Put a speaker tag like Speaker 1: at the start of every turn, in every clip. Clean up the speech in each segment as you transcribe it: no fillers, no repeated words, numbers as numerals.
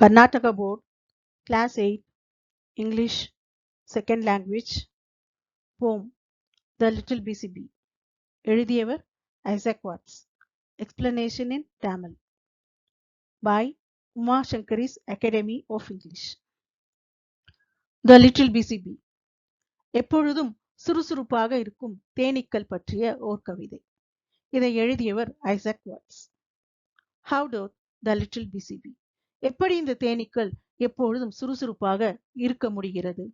Speaker 1: Karnataka Board, Class 8, English, Second Language, Poem, The Little Busy Bee. எழுதியவர் Isaac Watts. Explanation in Tamil by Uma Shankari's Academy of English. The Little Busy Bee. எப்பொழுதும் சுறுசுறுப்பாக இருக்கும் தேனீக்கள் பற்றிய ஓர் கவிதை. இதை எழுதியவர் Isaac Watts. How doth the little busy bee? எப்படி இந்த தேனீக்கள் எப்பொழுதும் சுறுசுறுப்பாக இருக்க முடிகிறது?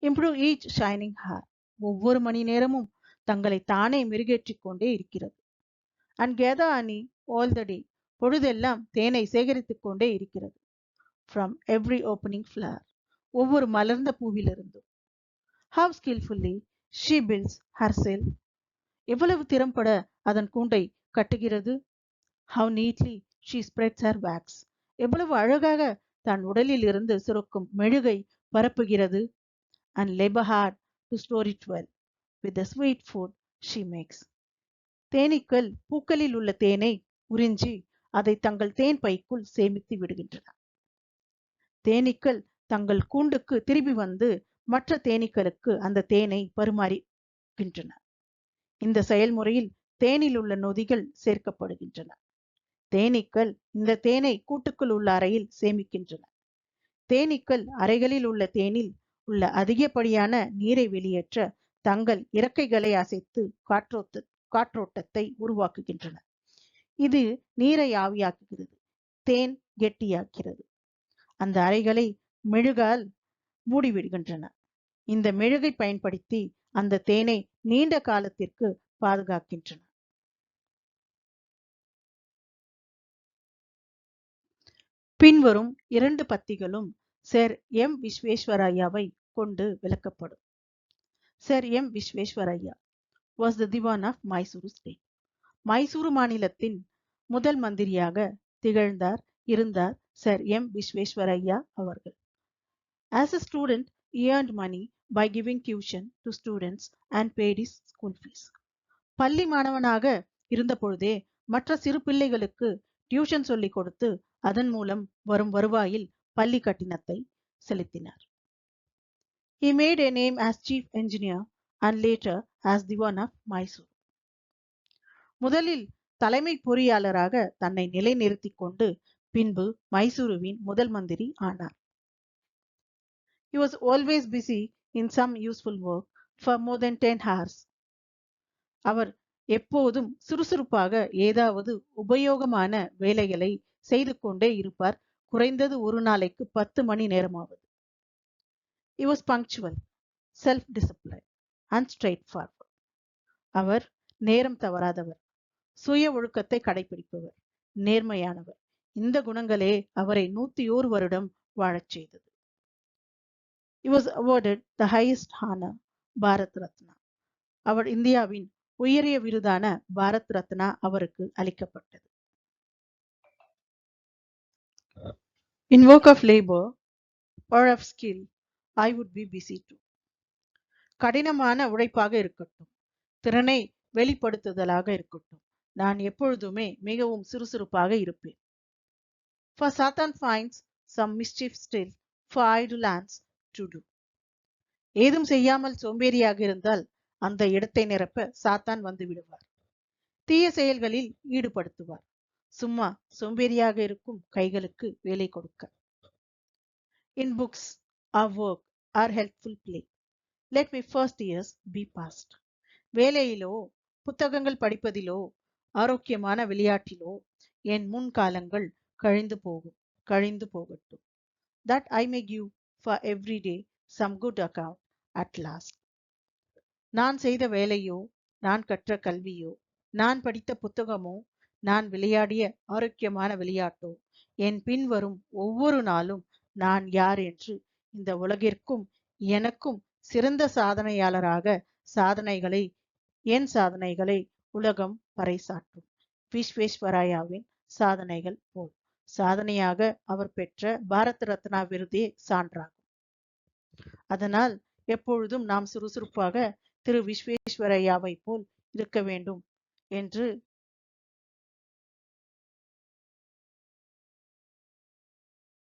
Speaker 1: Improve each shining hour. ஒவ்வொரு மணி நேரமும் தங்களை தானே மெருகேற்றிக் கொண்டே இருக்கிறது. And gather honey all the day. பொழுதெல்லாம் தேனை சேகரித்துக் கொண்டே இருக்கிறது. From every opening flower. ஒவ்வொரு மலர்ந்த பூவிலிருந்தும். How skillfully she builds herself. எவ்வளவு திறம்பட அதன் கூண்டை கட்டுகிறது. How neatly she spreads her wax. எவ்வளவு அழகாக தன் உடலில் இருந்து சுரக்கும் மெழுகை பரப்புகிறது. And labor hard to store it well with the sweet food she makes. தேனீக்கள் பூக்களில் உள்ள தேனை உறிஞ்சி அதை தங்கள் தேன் பைக்குள் சேமித்து விடுகின்றன. தேனீக்கள் தங்கள் கூண்டுக்கு திரும்பி வந்து மற்ற தேனீக்களுக்கு அந்த தேனை பரிமாறுகின்றன. இந்த செயல்முறையில் தேனில் உள்ள நொதிகள் சேர்க்கப்படுகின்றன. தேனீக்கள் இந்த தேனை கூட்டுக்குள் உள்ள அறையில் சேமிக்கின்றன. தேனீக்கள் அறைகளில் உள்ள தேனில் உள்ள அதிகப்படியான நீரை வெளியேற்ற தங்கள் இறக்கைகளை அசைத்து காற்றோட்டத்தை உருவாக்குகின்றன. இது நீரை ஆவியாக்குகிறது, தேன் கெட்டியாக்கிறது. அந்த அறைகளை மெழுகால் மூடிவிடுகின்றன. இந்த மெழுகை பயன்படுத்தி அந்த தேனை நீண்ட காலத்திற்கு பாதுகாக்கின்றன. பின்வரும் 2 பத்திகளும் சர் எம் விஸ்வேஸ்வரய்யாவை கொண்டு விளக்கப்படும். Sir M Visvesvaraya was the Diwan of Mysore state. Mysuru மாநிலத்தின் முதல் மந்திரியாக இருந்தார் சர் எம் விஸ்வேஸ்வரய்யா அவர்கள். As a student, he earned money by giving tuition to students and paid his school fees. பள்ளி மாணவனாக இருந்த பொழுதே மற்ற சிறு பிள்ளைகளுக்கு டியூஷன் சொல்லிக் கொடுத்து அதன் மூலம் வரும் வருவாயில் பள்ளி கட்டணத்தை செலுத்தினார். He made a name as chief engineer and later as Diwan of Mysore. முதலில் தலைமை பொறியாளராக தன்னை நிலைநிறுத்திக் கொண்டு பின்பு மைசூருவின் முதல் மந்திரி ஆனார். He was always busy in some useful work for more than 10 hours. அவர் எப்போதும் சுறுசுறுப்பாக ஏதாவது உபயோகமான வேலைகளை செய்து கொண்டே இருப்பார். குறைந்தது ஒரு நாளைக்கு 10 மணி நேரமாவது. He was punctual, self-disciplined and straightforward. அவர் நேரம் தவறாதவர், சுய ஒழுக்கத்தை கடைபிடிப்பவர், நேர்மையானவர். இந்த குணங்களே அவரை 101 வருடம் வாழச் செய்தது. He was awarded the highest honor, Bharat Ratna. அவர் இந்தியாவின் உயரிய விருதான பாரத் ரத்னா அவருக்கு அளிக்கப்பட்டது. In work of labor or of skill, I would be busy too. கடினமான உழைப்பாக இருக்கட்டும், திறனை வெளிப்படுத்துதலாக இருக்கட்டும், நான் எப்பொழுதுமே மிகவும் சுறுசுறுப்பாக இருப்பேன். For Satan finds some mischief still for idle hands to do. ஏதும் செய்யாமல் சோம்பேறியாக இருந்தால் அந்த இடத்தை நிரப்ப சாத்தான் வந்து விடுவார். தீய செயல்களில் ஈடுபடுத்துவார். சும்மா சோம்பேறியாக இருக்கும் கைகளுக்கு வேலை கொடுக்க. In books, our work, our helpful play. Let me first years be past. வேலையிலோ புத்தகங்கள் படிப்பதிலோ ஆரோக்கியமான விளையாட்டிலோ என் முன்காலங்கள் கழிந்து போகட்டும். That I may give for every day some good account at last. நான் செய்த வேலையோ, நான் கற்ற கல்வியோ, நான் படித்த புத்தகமோ, நான் விளையாடிய ஆரோக்கியமான விளையாட்டோ, என் பின்வரும் ஒவ்வொரு நாளும் நான் யார் என்று இந்த உலகிற்கும் எனக்கும் சிறந்த சாதனையாளராக என் சாதனைகளை உலகம் பறைசாற்றும். விஸ்வேஸ்வரய்யாவின் சாதனைகள் போல். சாதனையாக அவர் பெற்ற பாரத் ரத்னா விருதே சான்றாகும். அதனால் எப்பொழுதும் நாம் சுறுசுறுப்பாக திரு விஸ்வேஸ்வரய்யாவை போல் இருக்க வேண்டும் என்று